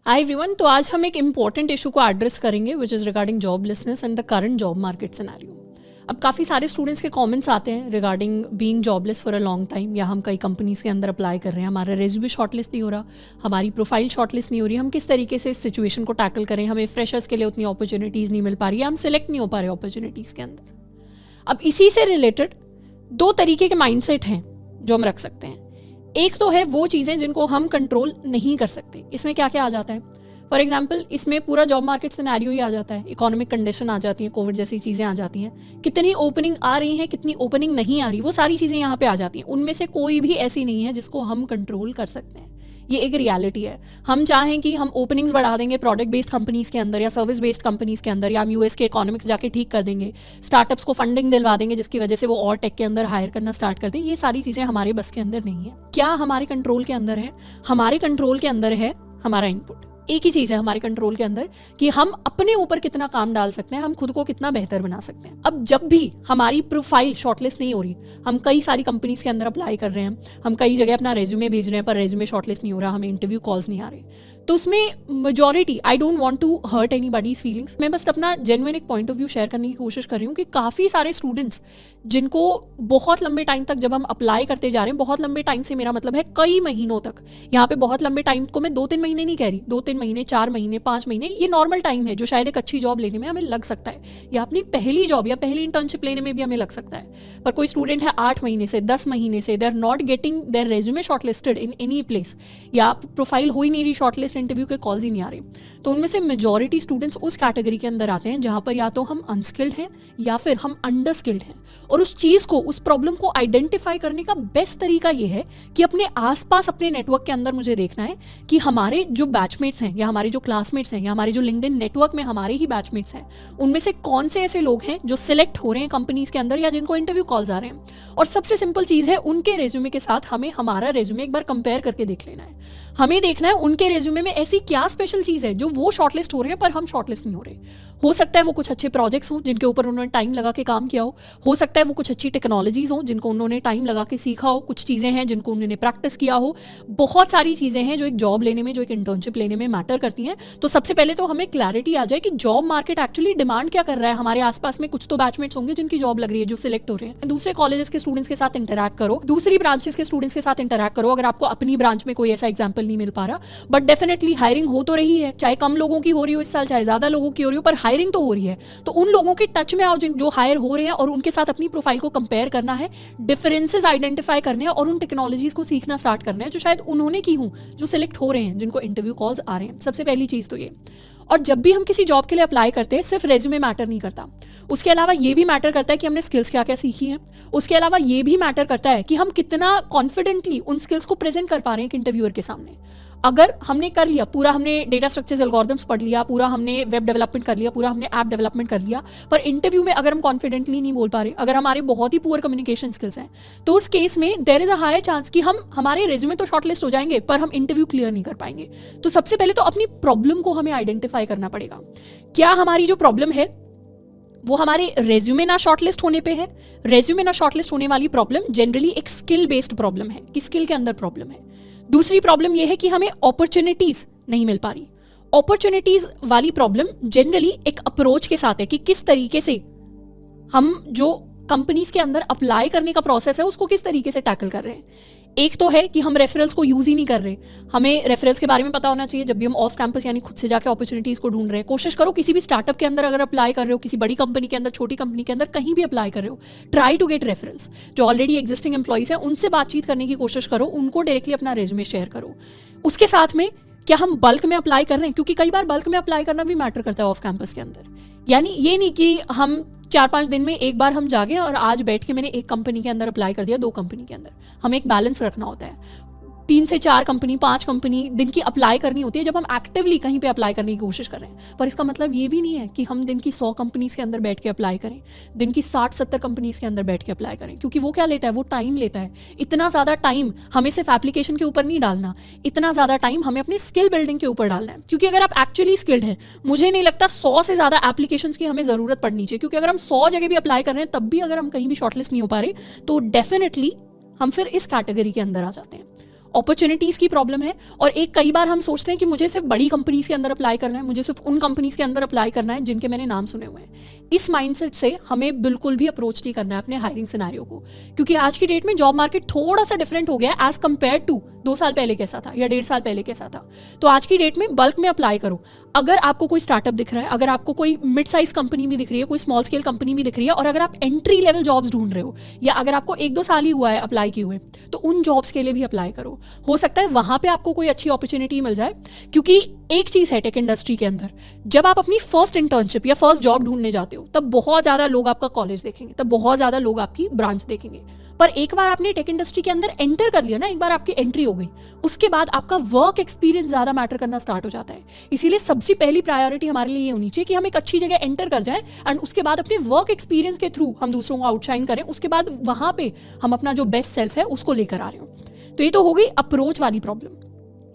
Hi everyone, तो आज हम एक इम्पॉर्टेंट इशू को एड्रेस करेंगे which is regarding joblessness and the current job market scenario. अब काफ़ी सारे स्टूडेंट्स के कमेंट्स आते हैं regarding being jobless for a long time, या हम कई कंपनीज के अंदर अप्लाई कर रहे हैं, हमारा रेज्यूमे शॉर्टलिस्ट नहीं हो रहा, हमारी प्रोफाइल शॉर्टलिस्ट नहीं हो रही, हम किस तरीके से इस सिचुएशन को टैकल करें, हमें फ्रेशर्स के लिए उतनी अपॉर्चुनिटीज़ नहीं मिल पा रही है, हम सिलेक्ट नहीं हो पा रहे अपॉर्चुनिटीज़ के अंदर। अब इसी से रिलेटेड दो तरीके के माइंडसेट हैं जो हम रख सकते हैं। एक तो है वो चीज़ें जिनको हम कंट्रोल नहीं कर सकते। इसमें क्या क्या आ जाता है? फॉर एग्जाम्पल, इसमें पूरा जॉब मार्केट सिनेरियो ही आ जाता है, इकोनॉमिक कंडीशन आ जाती है, कोविड जैसी चीज़ें आ जाती हैं, कितनी ओपनिंग आ रही हैं, कितनी ओपनिंग नहीं आ रही, वो सारी चीज़ें यहाँ पे आ जाती हैं। उनमें से कोई भी ऐसी नहीं है जिसको हम कंट्रोल कर सकते हैं। ये एक रियलिटी है। हम चाहें कि हम ओपनिंग्स बढ़ा देंगे प्रोडक्ट बेस्ड कंपनीज के अंदर या सर्विस बेस्ड कंपनीज के अंदर, या हम यूएस के इकोनॉमिक्स जाके ठीक कर देंगे, स्टार्टअप्स को फंडिंग दिलवा देंगे जिसकी वजह से वो और टेक के अंदर हायर करना स्टार्ट कर दें। ये सारी चीज़ें हमारे बस के अंदर नहीं है। क्या हमारे कंट्रोल के अंदर है? हमारे कंट्रोल के अंदर है हमारा इनपुट। एक ही चीज़ है हमारे कंट्रोल के अंदर कि हम अपने ऊपर कितना काम डाल सकते हैं, हम खुद को कितना बेहतर बना सकते हैं। अब जब भी हमारी प्रोफाइल शॉर्टलिस्ट नहीं हो रही, हम कई सारी कंपनीज के अंदर अप्लाई कर रहे हैं, हम कई जगह अपना रेज्यूमे भेज रहे हैं पर रेज्यूमे शॉर्टलिस्ट नहीं हो रहा, हमें इंटरव्यू कॉल्स नहीं आ रहे, तो उसमें majority, I don't want to hurt anybody's feelings, मैं बस अपना जेन्युइन एक पॉइंट ऑफ व्यू शेयर करने की कोशिश कर रही हूँ कि काफ़ी सारे स्टूडेंट्स जिनको बहुत लंबे टाइम तक जब हम अप्लाई करते जा रहे हैं, बहुत लंबे टाइम से मेरा मतलब है कई महीनों तक, यहाँ पे बहुत लंबे टाइम को मैं 2-3 महीने नहीं कह रही, 2-3 महीने, 4 महीने, 5 महीने, ये नॉर्मल टाइम है जो शायद एक अच्छी जॉब लेने में हमें लग सकता है, या अपनी पहली जॉब या पहली इंटर्नशिप लेने में भी हमें लग सकता है। पर कोई स्टूडेंट है 8 महीने से, 10 महीने से, they are not getting their resume shortlisted in any place, या प्रोफाइल हो ही नहीं रही शॉर्टलिस्ट, इंटरव्यू के कॉल्स ही नहीं आ रही, तो उनमें से मेजॉरिटी स्टूडेंट्स उस कैटेगरी के अंदर आते हैं जहां पर या तो हम अनस्किल्ड हैं या फिर हम अंडर स्किल्ड हैं। और उस चीज को, उस प्रॉब्लम को आइडेंटिफाई करने का बेस्ट तरीका ये है कि अपने आसपास, अपने नेटवर्क के अंदर मुझे देखना है कि हमारे जो बैचमेट्स हैं या हमारे जो क्लासमेट्स हैं या हमारे जो लिंक्डइन नेटवर्क में हमारे ही बैचमेट्स हैं, उनमें से कौन से ऐसे लोग हैं जो सिलेक्ट हो रहे हैं कंपनीज के अंदर या जिनको इंटरव्यू कॉल्स आ रहे हैं। और सबसे सिंपल चीज है, उनके रेज्यूमे के साथ हमें हमारा रेज्यूमे एक बार कंपेयर करके देख लेना है। हमें देखना है उनके रेज्यूमे में ऐसी क्या स्पेशल चीज है जो वो शॉर्टलिस्ट हो रहे हैं पर हम शॉर्टलिस्ट नहीं हो रहे। हो सकता है वो कुछ अच्छे प्रोजेक्ट्स हों जिनके ऊपर उन्होंने टाइम लगा के काम किया हो सकता है वो कुछ अच्छी टेक्नोलॉजीज हों जिनको उन्होंने टाइम लगा के सीखा हो, कुछ चीज़ें हैं जिनको उन्होंने प्रैक्टिस किया हो। बहुत सारी चीज़ें हैं जो एक जॉब लेने में, जो एक इंटर्नशिप लेने में मैटर करती हैं। तो सबसे पहले तो हमें क्लैरिटी आ जाए कि जॉब मार्केट एक्चुअली डिमांड क्या कर रहा है। हमारे आसपास में कुछ तो बैचमेट्स होंगे जिनकी जॉब लग रही है, जो सिलेक्ट हो रहे हैं। दूसरे कॉलेजेस के स्टूडेंट्स के साथ इंटरैक्ट करो, दूसरी ब्रांचेस के स्टूडेंट्स के साथ इंटरैक्ट करो। अगर आपको अपनी ब्रांच में कोई ऐसा एग्जाम्पल नहीं मिल पा रहा, बट डेफिनेटली हायरिंग हो तो रही है, चाहे कम लोगों की हो रही हो इस साल, चाहे ज्यादा लोगों की हो रही हो, पर हायरिंग तो हो रही है। तो उन लोगों के टच में आओ जो हायर हो रहे हैं, और उनके साथ अपनी प्रोफाइल को कंपेयर करना है, डिफरेंसेस आइडेंटिफाई करने हैं और उन टेक्नोलॉजीज को सीखना स्टार्ट करना है जो शायद उन्होंने की हूं, जो सिलेक्ट हो रहे हैं, जिनको इंटरव्यू कॉल्स आ रहे हैं। सबसे पहली चीज तो ये। और जब भी हम किसी जॉब के लिए अप्लाई करते हैं, सिर्फ रेज्यूमे मैटर नहीं करता, उसके अलावा ये भी मैटर करता है कि हमने स्किल्स क्या क्या सीखी हैं। उसके अलावा ये भी मैटर करता है कि हम कितना कॉन्फिडेंटली उन स्किल्स को प्रेजेंट कर पा रहे हैं एक इंटरव्यूअर के सामने। अगर हमने कर लिया पूरा, हमने डेटा स्ट्रक्चर्स, एल्गोरिथम्स पढ़ लिया, पूरा हमने वेब डेवलपमेंट कर लिया, पूरा हमने ऐप डेवलपमेंट कर लिया, पर इंटरव्यू में अगर हम कॉन्फिडेंटली नहीं बोल पा रहे, अगर हमारे बहुत ही पुअर कम्युनिकेशन स्किल्स हैं, तो उस केस में there is a high chance कि हमारे रेज्यूमे तो शॉर्टलिस्ट हो जाएंगे पर हम इंटरव्यू क्लियर नहीं कर पाएंगे। तो सबसे पहले तो अपनी प्रॉब्लम को हमें आइडेंटिफाई करना पड़ेगा। क्या हमारी जो प्रॉब्लम है वो हमारे रेज्यूमे ना शॉर्टलिस्ट होने पे है? रेज्यूमे ना शॉर्टलिस्ट होने वाली प्रॉब्लम जनरली एक स्किल बेस्ड प्रॉब्लम है, कि स्किल के अंदर प्रॉब्लम है। दूसरी प्रॉब्लम यह है कि हमें अपॉर्चुनिटीज नहीं मिल पा रही। अपॉर्चुनिटीज वाली प्रॉब्लम जनरली एक अप्रोच के साथ है कि किस तरीके से हम जो कंपनीज के अंदर अप्लाई करने का प्रोसेस है उसको किस तरीके से टैकल कर रहे हैं। एक तो है कि हम रेफरल्स को यूज ही नहीं कर रहे। हमें रेफरल्स के बारे में पता होना चाहिए जब भी हम ऑफ कैंपस यानी खुद से जाकर अपॉर्चुनिटीज को ढूंढ रहे हैं। कोशिश करो किसी भी स्टार्टअप के अंदर अगर अप्लाई कर रहे हो, किसी बड़ी कंपनी के अंदर, छोटी कंपनी के अंदर, कहीं भी अप्लाई कर रहे हो, ट्राई टू गेट रेफरल्स। जो ऑलरेडी एग्जिस्टिंग एम्प्लॉइज हैं उनसे बातचीत करने की कोशिश करो, उनको डायरेक्टली अपना रेज्यूमे शेयर करो। उसके साथ में क्या हम बल्क में अप्लाई कर रहे हैं, क्योंकि कई बार बल्क में अप्लाई करना भी मैटर करता है ऑफ कैंपस के अंदर। यानी ये नहीं कि हम 4-5 दिन में एक बार हम जागे और आज बैठ के मैंने एक कंपनी के अंदर अप्लाई कर दिया, 2 कंपनी के अंदर। हमें एक बैलेंस रखना होता है। 3 से 4 कंपनी, 5 कंपनी दिन की अप्लाई करनी होती है जब हम एक्टिवली कहीं पे अप्लाई करने की कोशिश कर रहे हैं। पर इसका मतलब ये भी नहीं है कि हम दिन की 100 कंपनीज के अंदर बैठ के अप्लाई करें, दिन की 60-70 कंपनीज के अंदर बैठ के अप्लाई करें, क्योंकि वो क्या लेता है, वो टाइम लेता है। इतना ज़्यादा टाइम हमें सिर्फ एप्लीकेशन के ऊपर नहीं डालना, इतना ज़्यादा टाइम हमें अपनी स्किल बिल्डिंग के ऊपर डालना है। क्योंकि अगर आप एक्चुअली स्किल्ड हैं, मुझे नहीं लगता 100 से ज़्यादा एप्लीकेशन की हमें ज़रूरत पड़नी चाहिए। क्योंकि अगर हम 100 जगह भी अप्लाई कर रहे हैं तब भी अगर हम कहीं भी शॉर्टलिस्ट नहीं हो पा रहे, तो डेफिनेटली हम फिर इस कैटेगरी के अंदर आ जाते हैं। अपॉर्चुनिटीज़ की प्रॉब्लम है। और एक कई बार हम सोचते हैं कि मुझे सिर्फ बड़ी कंपनीज़ के अंदर अप्लाई करना है, मुझे सिर्फ उन कंपनीज़ के अंदर अप्लाई करना है जिनके मैंने नाम सुने हुए हैं। इस माइंडसेट से हमें बिल्कुल भी अप्रोच नहीं करना है अपने हायरिंग सिनेरियो को, क्योंकि आज की डेट में जॉब मार्केट थोड़ा सा डिफरेंट हो गया है एज कम्पेयर टू 2 साल पहले कैसा था या 1.5 साल पहले कैसा था। तो आज की डेट में बल्क में अप्लाई करो। अगर आपको कोई स्टार्टअप दिख रहा है, अगर आपको कोई मिड साइज कंपनी भी दिख रही है, कोई स्मॉल स्केल कंपनी भी दिख रही है, और अगर आप एंट्री लेवल जॉब्स ढूंढ रहे हो या अगर आपको 1-2 साल ही हुआ है अप्लाई किए हुए, तो उन जॉब्स के लिए भी अप्लाई करो। हो सकता है वहां पे आपको कोई अच्छी अपॉर्चुनिटी मिल जाए। क्योंकि एक चीज है टेक इंडस्ट्री के अंदर, जब आप अपनी फर्स्ट इंटर्नशिप या फर्स्ट जॉब ढूंढने जाते हो तब बहुत ज्यादा लोग आपका कॉलेज देखेंगे, तब बहुत ज्यादा लोग आपकी ब्रांच देखेंगे। पर एक बार आपने टेक इंडस्ट्री के अंदर एंटर कर लिया ना, एक बार आपकी एंट्री हो गई, उसके बाद आपका वर्क एक्सपीरियंस ज्यादा मैटर करना स्टार्ट हो जाता है। इसीलिए सबसे पहली प्रायोरिटी हमारे लिए ये होनी चाहिए कि हम एक अच्छी जगह एंटर कर जाएं एंड उसके बाद अपने वर्क एक्सपीरियंस के थ्रू हम दूसरों को आउटशाइन करें, उसके बाद वहां पे हम अपना जो बेस्ट सेल्फ है उसको लेकर आ रहे हो। तो ये तो हो गई अप्रोच वाली प्रॉब्लम।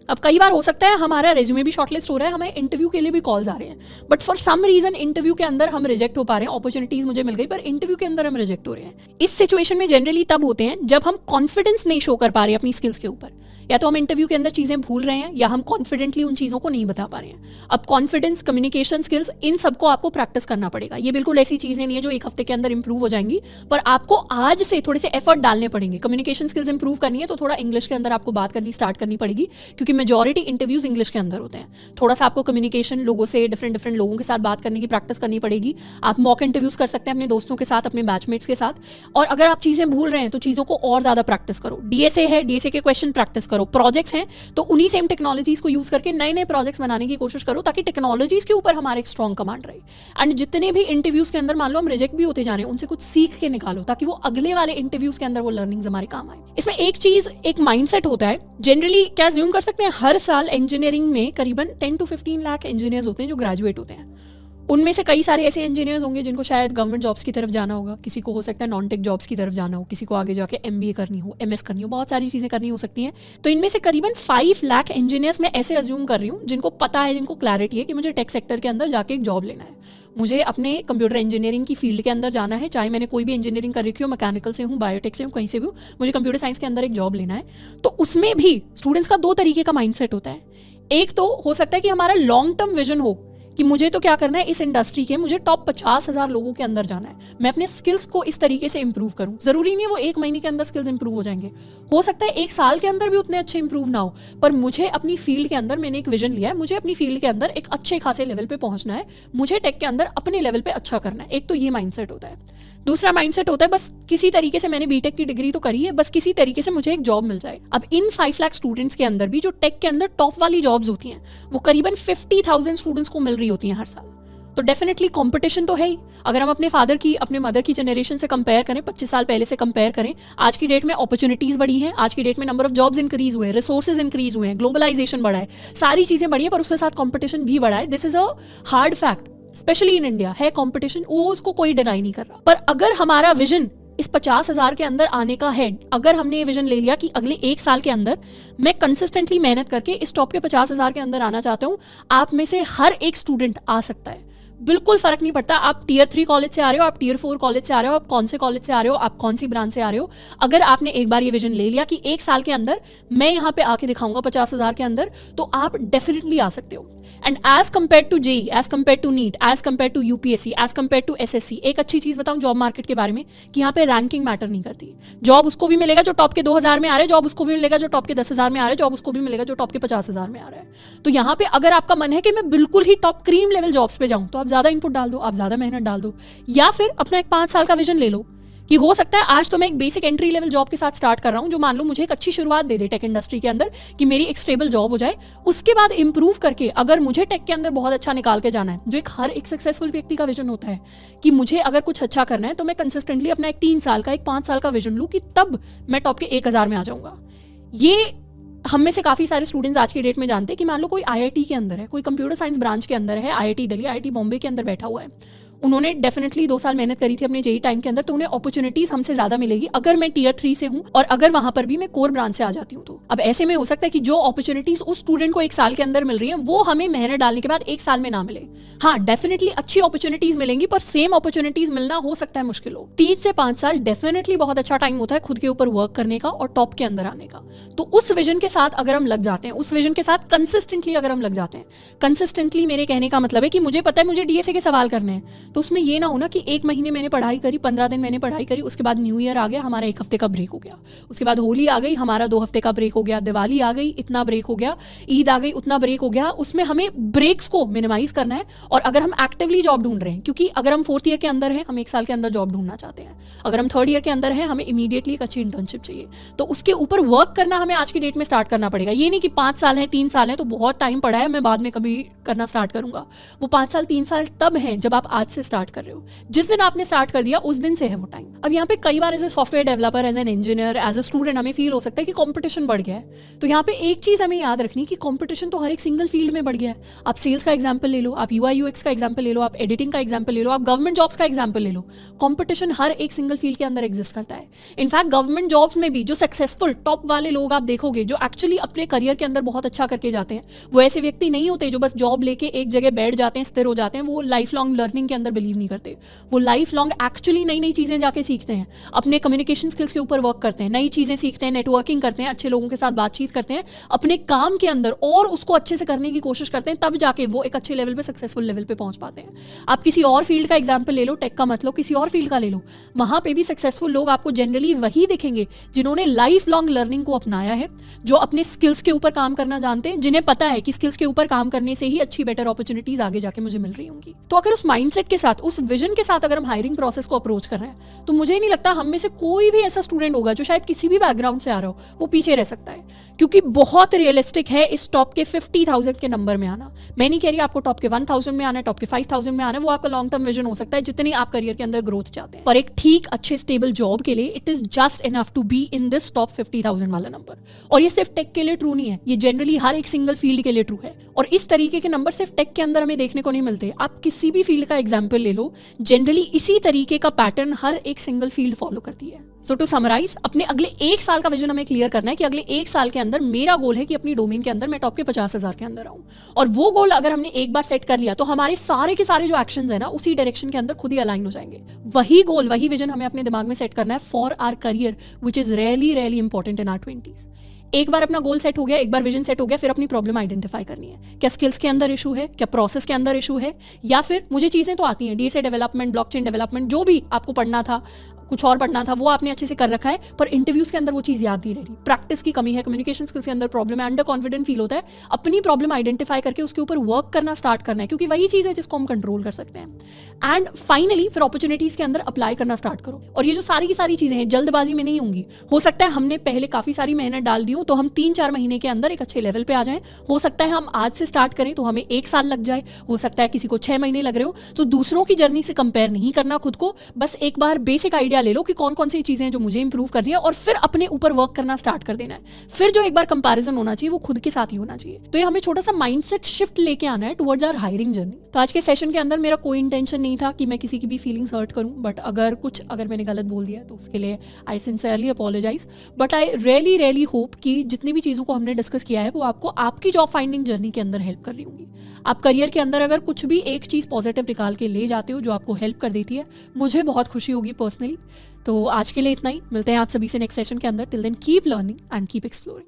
अब कई बार हो सकता है हमारा रेज्यूमे भी शॉर्टलिस्ट हो रहा है, हमें इंटरव्यू के लिए भी कॉल्स आ रहे हैं, but for some reason interview के अंदर हम रिजेक्ट हो पा रहे हैं। अपॉर्चुनिटीज मुझे मिल गई पर इंटरव्यू के अंदर हम रिजेक्ट हो रहे हैं। इस सिचुएशन में जनरली तब होते हैं जब हम कॉन्फिडेंस नहीं शो कर पा रहे अपनी स्किल्स के ऊपर, या तो हम इंटरव्यू के अंदर चीजें भूल रहे हैं या हम कॉन्फिडेंटली उन चीजों को नहीं बता पा रहे हैं। अब कॉन्फिडेंस, कम्युनिकेशन स्किल्स, इन सबको आपको प्रैक्टिस करना पड़ेगा। ये बिल्कुल ऐसी चीजें नहीं है जो एक हफ्ते के अंदर इंप्रूव हो जाएंगी, पर आपको आज से थोड़े से एफर्ट डालने पड़ेंगे। कम्युनिकेशन स्किल्स इंप्रूव करनी है तो थोड़ा इंग्लिश के अंदर आपको बात करनी स्टार्ट करनी पड़ेगी, क्योंकि मेजॉरिटी इंटरव्यूज इंग्लिश के अंदर होते हैं। थोड़ा सा आपको कम्युनिकेशन, लोगों से, डिफरेंट लोगों के साथ बात करने की प्रैक्टिस करनी पड़ेगी। आप मॉक इंटरव्यूज कर सकते हैं अपने दोस्तों के साथ, अपने बैचमेट्स के साथ। और अगर आप चीजें भूल रहे हैं तो चीजों को और ज्यादा प्रैक्टिस करो। डीएसए है, डीएसए के क्वेश्चन प्रैक्टिस करो। प्रोजेक्ट्स हैं तो उन्हीं सेम टेक्नोलॉजीज को यूज करके नए नए प्रोजेक्ट्स बनाने की कोशिश करो, ताकि टेक्नोलॉजीज के ऊपर हमारा एक स्ट्रॉन्ग कमांड रहे। एंड जितने भी इंटरव्यूज के अंदर मान लो हम रिजेक्ट भी होते जा रहे हैं, उनसे कुछ सीख के निकालो, ताकि वो अगले वाले इंटरव्यूज के अंदर वो लर्निंग्स हमारे काम आए। इसमें एक चीज, एक माइंडसेट होता है। जनरली क्या ज्यूम कर सकते हैं, हर साल इंजीनियरिंग में करीबन 10 to 15 लाख इंजीनियर्स होते हैं जो ग्रेजुएट होते हैं। उनमें से कई सारे ऐसे इंजीनियर्स होंगे जिनको शायद गवर्नमेंट जॉब्स की तरफ जाना होगा, किसी को हो सकता है नॉन टेक जॉब्स की तरफ जाना हो, किसी को आगे जाके MBA करनी हो, MS करनी हो, बहुत सारी चीज़ें करनी हो सकती हैं। तो इनमें से करीबन 5 लाख इंजीनियर्स मैं ऐसे अज्यूम कर रही हूँ जिनको पता है, जिनको क्लैरिटी है कि मुझे टेक सेक्टर के अंदर जाके एक जॉब लेना है, मुझे अपने कंप्यूटर इंजीनियरिंग की फील्ड के अंदर जाना है, चाहे मैंने कोई भी इंजीनियरिंग कर रखी हो, मैकेनिकल से हूँ, बायोटेक से हूँ, कहीं से भी हूँ, मुझे कंप्यूटर साइंस के अंदर एक जॉब लेना है। तो उसमें भी स्टूडेंट्स का 2 तरीके का माइंडसेट होता है। एक तो हो सकता है कि हमारा लॉन्ग टर्म विजन हो कि मुझे तो क्या करना है, इस इंडस्ट्री के मुझे टॉप 50,000 लोगों के अंदर जाना है, मैं अपने स्किल्स को इस तरीके से इंप्रूव करूं। जरूरी नहीं है वो 1 महीने के अंदर स्किल्स इंप्रूव हो जाएंगे, हो सकता है 1 साल के अंदर भी उतने अच्छे इंप्रूव ना हो, पर मुझे अपनी फील्ड के अंदर, मैंने एक विजन लिया है, मुझे अपनी फील्ड के अंदर एक अच्छे खासे लेवल पे पहुंचना है, मुझे टेक के अंदर अपने लेवल पे अच्छा करना है। एक तो ये माइंडसेट होता है। दूसरा माइंडसेट होता है बस किसी तरीके से, मैंने बीटेक की डिग्री तो करी है, बस किसी तरीके से मुझे एक जॉब मिल जाए। अब इन 5 लाख स्टूडेंट्स के अंदर भी जो टेक के अंदर टॉप वाली जॉब्स होती हैं वो करीबन 50,000 स्टूडेंट्स को मिल रही होती हैं हर साल। तो डेफिनेटली कंपटीशन तो है ही। अगर हम अपने फादर की, अपने मदर की जनरेशन से कंपेयर करें, 25 साल पहले से कंपेयर करें, आज की डेट में अपॉर्चुनिटीज बढ़ी हैं, आज की डेट में नंबर ऑफ जॉब्स इंक्रीज हुए हैं, रिसोर्सेज इंक्रीज हुए हैं, ग्लोबलाइजेशन बढ़ा है, सारी चीजें बढ़ी है, पर उसके साथ कंपटीशन भी बढ़ा है। This is a hard fact, specially in India है कंपटीशन, वो उसको कोई डिनाई नहीं कर रहा। पर अगर हमारा विजन इस 50,000 के अंदर आने का है, अगर हमने ये विजन ले लिया कि अगले 1 साल के अंदर मैं कंसिस्टेंटली मेहनत करके इस टॉप के 50,000 के अंदर आना चाहता हूँ, आप में से हर एक स्टूडेंट आ सकता है। बिल्कुल फर्क नहीं पड़ता आप Tier 3 कॉलेज से आ रहे हो, आप Tier 4 कॉलेज से आ रहे हो, आप कौन से कॉलेज से आ रहे हो, आप कौन सी ब्रांच से आ रहे हो। अगर आपने एक बार ये विजन ले लिया कि 1 साल के अंदर मैं यहाँ पे आके दिखाऊंगा 50,000 के अंदर, तो आप डेफिनेटली आ सकते हो। And as compare to JEE, as compare to NEET, as compare to UPSC, as compare to SSC, एक अच्छी चीज बताऊं जॉब मार्केट के बारे में कि यहाँ पे रैंकिंग मैटर नहीं करती। जॉब उसको भी मिलेगा जो टॉप के 2,000 में आ रहा है, जॉब उसको भी मिलेगा जो टॉप के 10,000 में आ रहा है, जॉब उसको भी मिलेगा जो टॉप के 50,000 में आ रहा है। तो यहाँ पे अगर आपका मन है कि मैं बिल्कुल ही टॉप क्रीम लेवल जॉब्स पे जाऊं, तो आप ज्यादा इनपुट डाल दो, आप ज्यादा मेहनत डाल दो, या फिर अपना एक 5 साल का विजन ले लो कि हो सकता है आज तो मैं एक बेसिक एंट्री लेवल जॉब के साथ स्टार्ट कर रहा हूं, जो मान लो मुझे एक अच्छी शुरुआत दे दे टेक इंडस्ट्री के अंदर, कि मेरी एक स्टेबल जॉब हो जाए। उसके बाद इंप्रूव करके अगर मुझे टेक के अंदर बहुत अच्छा निकाल के जाना है, जो एक हर एक सक्सेसफुल व्यक्ति का विजन होता है कि मुझे अगर कुछ अच्छा करना है, तो मैं कंसिस्टेंटली अपना एक 3 साल का, एक 5 साल का विजन लूँ कि तब मैं टॉप के 1,000 में आ जाऊंगा। ये हम में से काफ़ी सारे स्टूडेंट्स आज की डेट में जानते हैं कि मान लो कोई IIT के अंदर है, कोई कंप्यूटर साइंस ब्रांच के अंदर है, IIT दिल्ली, IIT बॉम्बे के अंदर बैठा हुआ है, उन्होंने डेफिनेटली 2 साल मेहनत करी थी अपने जेई टाइम के अंदर, तो उन्हें अपॉर्चुनिटीज हमसे ज्यादा मिलेगी अगर मैं टियर 3 से हूँ और अगर वहां पर भी मैं कोर ब्रांच से आ जाती हूँ। तो अब ऐसे में हो सकता है कि जो अपॉर्चुनिटीज उस स्टूडेंट को 1 साल के अंदर मिल रही है वो हमें मेहनत डालने के बाद 1 साल में ना मिले। हाँ, डेफिनेटली अच्छी अपॉर्चुनिटीज मिलेंगी, पर सेम अपॉर्चुनिटीज मिलना हो सकता है मुश्किल हो। 3 से 5 साल डेफिनेटली बहुत अच्छा टाइम होता है खुद के ऊपर वर्क करने का और टॉप के अंदर आने का। तो उस विजन के साथ अगर हम लग जाते हैं, उस विजन के साथ कंसिस्टेंटली अगर हम लग जाते हैं, कंसिस्टेंटली मेरे कहने का मतलब है कि मुझे पता है मुझे डीएसए के सवाल करने हैं, तो उसमें ये ना हो ना कि 1 महीने मैंने पढ़ाई करी, 15 दिन मैंने पढ़ाई करी, उसके बाद न्यू ईयर आ गया, हमारा 1 हफ्ते का ब्रेक हो गया, उसके बाद होली आ गई, हमारा 2 हफ्ते का ब्रेक हो गया, दिवाली आ गई, इतना ब्रेक हो गया, ईद आ गई, उतना ब्रेक हो गया। उसमें हमें ब्रेक्स को मिनिमाइज करना है। और अगर हम एक्टिवली जॉब ढूंढ रहे हैं, क्योंकि अगर हम 4th ईयर के अंदर हैं, हम 1 साल के अंदर जॉब ढूंढना चाहते हैं, अगर हम 3rd ईयर के अंदर हैं, हमें इमीडिएटली एक अच्छी इंटर्नशिप चाहिए, तो उसके ऊपर वर्क करना हमें आज की डेट में स्टार्ट करना पड़ेगा। ये नहीं कि 5 साल है, 3 साल है तो बहुत टाइम पड़ा है, मैं बाद में कभी करना स्टार्ट करूंगा। वो 5 साल 3 साल तब हैं जब आप आज से स्टार्ट कर रहे हो। जिस दिन आपने स्टार्ट कर दिया उस दिन से है वो टाइम। अब यहाँ पे कई बार as a software developer, as an engineer, as a student हमें फील हो सकता है कि कंपटीशन बढ़ गया है। तो यहाँ पे एक चीज हमें याद रखनी कि कंपटीशन तो हर एक सिंगल फील्ड में बढ़ गया है। आप सेल्स का एग्जांपल ले लो, आप यूआई यूएक्स का एग्जांपल ले लो, आप एडिटिंग का एग्जांपल ले लो, आप गवर्नमेंट जॉब्स का एग्जांपल ले लो। कंपटीशन हर एक सिंगल फील्ड के अंदर एग्जिस्ट करता है। इनफैक्ट गवर्नमेंट जॉब्स में भी जो सक्सेसफुल टॉप वाले लोग आप देखोगे, जो एक्चुअली अपने करियर के अंदर बहुत अच्छा करके जाते हैं, वो ऐसे व्यक्ति नहीं होते जो बस जॉब लेके एक जगह बैठ जाते हैं, स्थिर हो जाते हैं। वो लाइफ लॉन्ग लर्निंग के अंदर बिलीव नहीं करते। वो लाइफ लॉन्ग एक्चुअली नई नई चीजें जाके सीखते हैं, अपने कम्युनिकेशन स्किल्स के ऊपर वर्क करते हैं, नई चीजें सीखते हैं, नेटवर्किंग करते हैं, अच्छे लोगों के साथ बातचीत करते हैं अपने काम के अंदर, और उसको अच्छे से करने की कोशिश करते हैं, तब जाके वो एक अच्छे लेवल पे, सक्सेसफुल लेवल पे पहुंच पाते हैं। आप किसी और फील्ड का एग्जांपल ले लो, टेक का मतलब किसी और फील्ड का ले लो, वहां पे भी सक्सेसफुल लोग आपको जनरली वही दिखेंगे जिन्होंने लाइफ लॉन्ग लर्निंग को अपनाया है, जो अपने स्किल्स के ऊपर काम करना जानते हैं, जिन्हें पता है कि स्किल्स के ऊपर काम करने से ही अच्छी बेटर अपॉर्चुनिटीज आगे जाके मुझे मिल रही होंगी। तो अगर उस माइंडसेट के साथ, उस विजन के साथ अगर हम हायरिंग प्रोसेस को अप्रोच कर रहे हैं, तो मुझे नहीं लगता हम में से कोई भी ऐसा स्टूडेंट होगा जो शायद किसी भी बैकग्राउंड से आ रहा हो, वो पीछे रह सकता है। क्योंकि बहुत रियलिस्टिक है इस टॉप के 50,000 के नंबर में आना। मैं नहीं कह रही आपको टॉप के 1,000 में आना है, टॉप के 5,000 में आना है, वो आपका लॉन्ग टर्म विजन हो सकता है जितनी आप करियर के अंदर ग्रोथ चाहते हैं। पर एक ठीक अच्छे स्टेबल जॉब के लिए it is just enough to be in this top 50,000 वाला नंबर। और ये सिर्फ टेक के लिए ट्रू नहीं है, ये जनरली हर एक सिंगल फील्ड के लिए ट्रू है। और इस तरीके के नंबर सिर्फ टेक के अंदर हमें देखने को नहीं मिलते। आप किसी भी फील्ड का एग्जाम्पल ले लो, जनरली इसी तरीके का पैटर्न हर एक सिंगल फील्ड फॉलो करती है। सो टू समराइज, अपने अगले 1 साल का विजन हमें क्लियर करना है कि अगले 1 साल के अंदर मेरा गोल है कि अपनी डोमेन के अंदर मैं टॉप के 50,000 के अंदर आऊं। और वो गोल अगर हमने एक बार सेट कर लिया तो हमारे सारे के सारे जो एक्शंस है ना, उसी डायरेक्शन के अंदर खुद ही अलाइन हो जाएंगे। वही गोल, वही विजन हमें अपने दिमाग में सेट करना है for our career, which is really important in our 20s। एक बार अपना गोल सेट हो गया, एक बार विजन सेट हो गया, फिर अपनी प्रॉब्लम आइडेंटिफाई करनी है। क्या स्किल्स के अंदर इशू है, क्या प्रोसेस के अंदर इशू है, या फिर मुझे चीजें तो आती हैं, डीएसए डेवलपमेंट, ब्लॉकचेन डेवलपमेंट, जो भी आपको पढ़ना था, कुछ और पढ़ना था, वो आपने अच्छे से कर रखा है, पर इंटरव्यूज के अंदर वो चीज याद नहीं रह रही, प्रैक्टिस की कमी है, कम्युनिकेशन स्किल्स के अंदर प्रॉब्लम है, अंडर कॉन्फिडेंट फील होता है। अपनी प्रॉब्लम आइडेंटिफाई करके उसके ऊपर वर्क करना स्टार्ट करना है, क्योंकि वही चीज है जिसको हम कंट्रोल कर सकते हैं। एंड फाइनली फिर अपॉर्चुनिटीज के अंदर अप्लाई करना स्टार्ट करो। और ये जो सारी की सारी चीजें हैं, जल्दबाजी में नहीं होंगी। हो सकता है हमने पहले काफी सारी मेहनत डाल दी हो, तो हम 3-4 महीने के अंदर एक अच्छे लेवल पे आ जाएं। हो सकता है हम आज से स्टार्ट करें तो हमें 1 साल लग जाए, हो सकता है किसी को 6 महीने लग रहे हो। तो दूसरों की जर्नी से कंपेयर नहीं करना खुद को, बस एक बार बेसिक आइडिया ले लो कि कौन कौन सी चीजें जो मुझे इंप्रूव करनी है, और फिर अपने ऊपर वर्क करना स्टार्ट कर देना है। फिर जो एक बार कंपैरिजन होना चाहिए वो खुद के साथ ही होना चाहिए। तो ये हमें छोटा सा माइंडसेट शिफ्ट लेके आना है टुवर्ड्स आवर हायरिंग जर्नी। तो आज के सेशन के अंदर मेरा कोई इंटेंशन नहीं था कि मैं किसी की भी फीलिंग्स हर्ट करूं, बट अगर मैंने गलत बोल दिया तो उसके लिए I sincerely apologize. But I really hope कि जितनी भी चीज़ों को हमने डिस्कस किया है वो आपको आपकी जॉब फाइंडिंग जर्नी के अंदर हेल्प कर रही होंगी। आप करियर के अंदर अगर कुछ भी एक चीज़ पॉजिटिव निकाल के ले जाते हो जो आपको हेल्प कर देती है, मुझे बहुत खुशी होगी पर्सनली। तो आज के लिए इतना ही, मिलते हैं आप सभी से नेक्स्ट सेशन के अंदर। Till then keep learning and keep exploring.